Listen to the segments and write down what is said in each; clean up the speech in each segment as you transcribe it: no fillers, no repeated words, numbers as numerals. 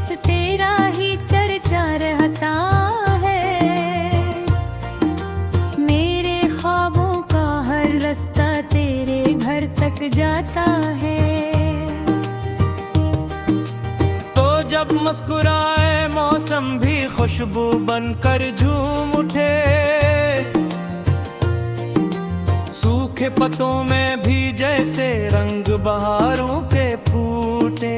बस तेरा ही चर्चा रहता है। मेरे ख्वाबों का हर रास्ता तेरे घर तक जाता है। तो जब मुस्कुराए मौसम भी खुशबू बनकर झूम उठे, सूखे पत्तों में भी जैसे रंग बहारों के फूटे।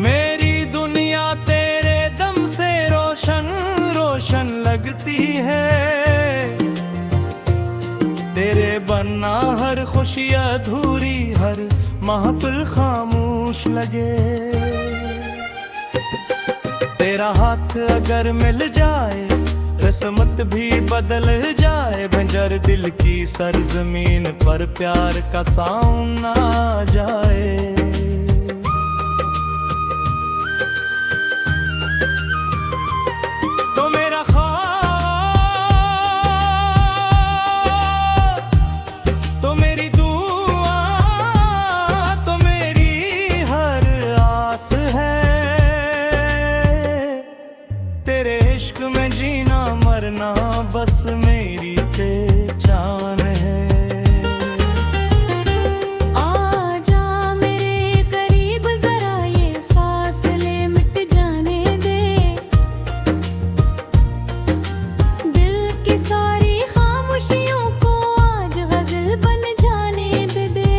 मेरी दुनिया तेरे दम से रोशन रोशन लगती है। तेरे बनना हर खुशी अधूरी, हर महफिल खामोश लगे। तेरा हाथ अगर मिल जाए, किस्मत भी बदल जाए। बंजर दिल की सरजमीन पर प्यार का साउंड ना आ जाए। तो मेरा ख्वाब, तो मेरी दुआ, तो मेरी हर आस है। तेरे इश्क में जीना मरना बस मेरी पहचान है। आजा मेरे करीब जरा, ये फासले मिट जाने दे। दिल की सारी खामोशियों को आज गजल बन जाने दे।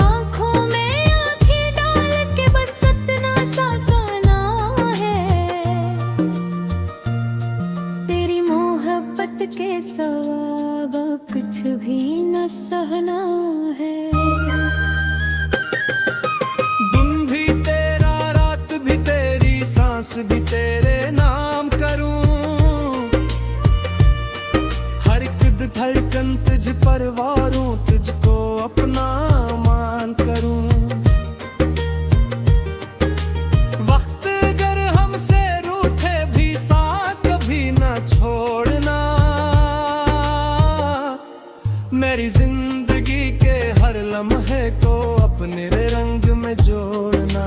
आंखों में आंखें डाल के बस सतना सा गाना है। तेरी मोहब्बत के सवाब कुछ भी न सहना है। दिन भी तेरा, रात भी तेरी, सांस भी तेरे नाम करूं। हर एक धड़कन तुझ पर वारूं, तुझको अपना मान करूं। वक्त अगर हमसे रूठे भी साथ कभी न छोड़ना। मेरी जिंदगी के हर लम्हे को अपने रंग में जोड़ना।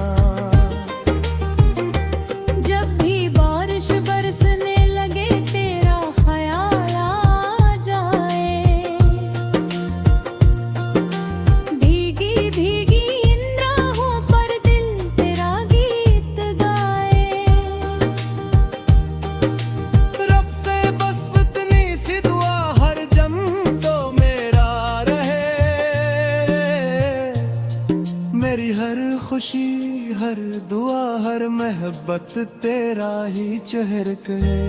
जब भी बारिश बरसने लगे तेरा ख्याल आ जाए। भीगी भीगी इन राहों पर दिल तेरा गीत गाए। रब से बस इतनी सी दुआ, हर जम तो मेरा रहे। मेरी हर खुशी, हर दुआ, हर मोहब्बत तेरा ही चहक है।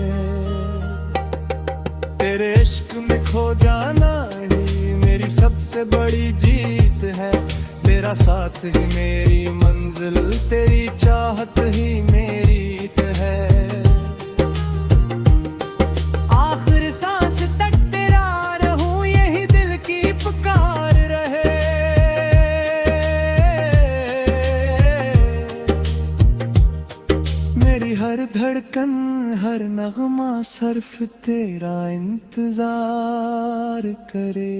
तेरे इश्क में खो जाना ही मेरी सबसे बड़ी जीत है। तेरा साथ ही मेरी मंजिल, तेरी चाहत ही मेरी ईद है। आखिर सांस तक तेरा रहूं, यही दिल की पुकार रहे। मेरी हर धड़कन, हर नगमा सिर्फ तेरा इंतजार करे।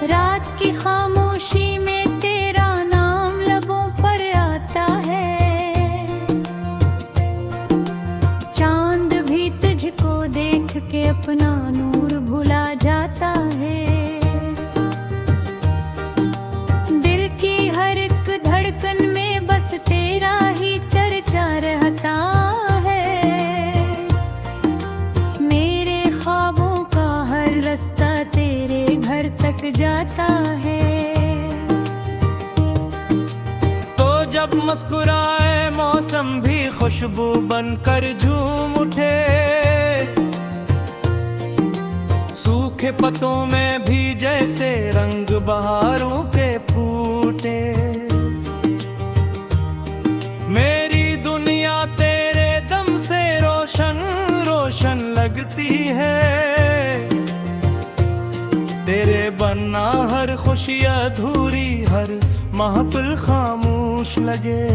रात की खामोशी में तेरा नाम लबों पर आता है। चांद भी तुझको देख के अपना नूर भुला जाता है। दिल की हर एक धड़कन में बस तेरा ही चर्चा रहता है। मेरे ख्वाबों का हर रास्ता तेरे घर तक जाता है। तो जब मुस्कुराए मौसम भी खुशबू बनकर झूम उठे, सूखे पत्तों में भी जैसे रंग बहारों के फूटे। मेरी दुनिया तेरे दम से रोशन रोशन लगती है। तेरे बनना हर खुशी अधूरी, हर महफिल खामोश लगे।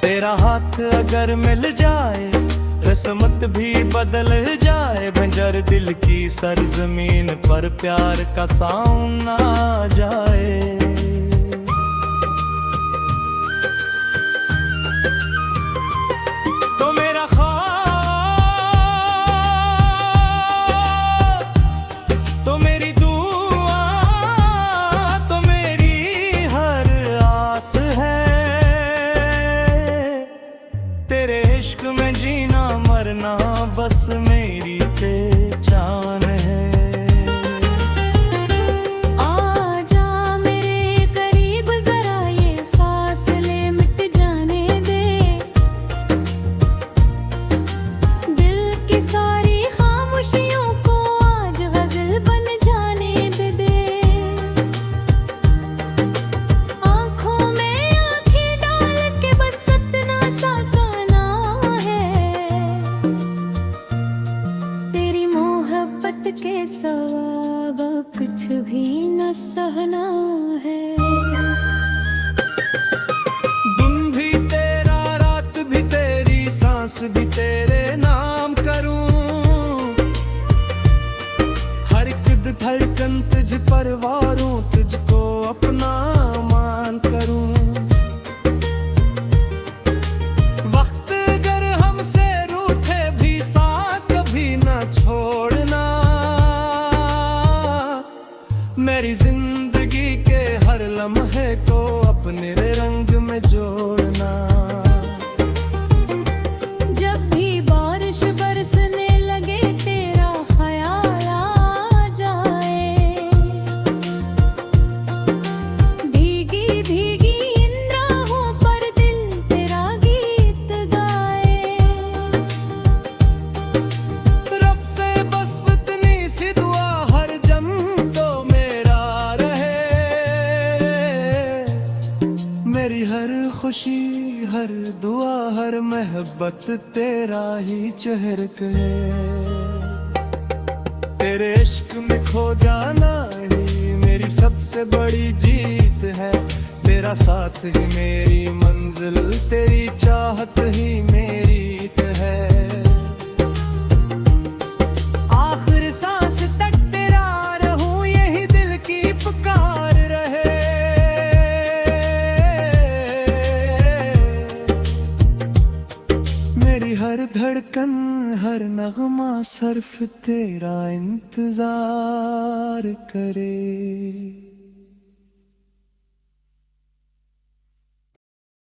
तेरा हाथ अगर मिल जाए किस्मत भी बदल जाए। बंजर दिल की सरजमीन पर प्यार का साउंड ना जाए। तो मेरा ख्वाब, तो मेरी दुआ, तो मेरी हर आस है। तेरे इश्क में जीना मरना बस मेरी पहचान है। आजा मेरे करीब जरा, ये फासले मिट जाने दे। दिल की सारी खामोशियों को आज गजल बन जाने दे। आंखों में आंखें डाल के बस इतना सा कहना है, तेरी मोहब्बत के सवाब कुछ भी न सहना है। दिन भी तेरा, रात भी तेरी, सांस भी तेरे नाम करूं। हर एक धड़कन तुझ पर वारूं, तुझको अपना मान करूं। वक्त अगर हमसे रूठे भी साथ कभी न छोड़ना। मेरी जिंदगी के हर लम्हे को अपने रंग में जोड़ना। जब भी बारिश बरसने लगे तेरा ख्याल आ जाए। भीगी भीगी इन राहों पर दिल तेरा गीत गाए। रब से बस इतनी सी दुआ, हर जम तो मेरा रहे। मेरी हर खुशी, हर दुआ, हर मोहब्बत तेरा ही चेहर करे। तेरे इश्क में खो जाना ही मेरी सबसे बड़ी जीत है। तेरा साथ ही मेरी मंजिल, तेरी चाहत ही मेरी रीत है। आखिर सांस तक तेरा रहूं, यही दिल की पुकार रहे। मेरी हर धड़कन, हर नगमा सिर्फ तेरा इंतजार करे।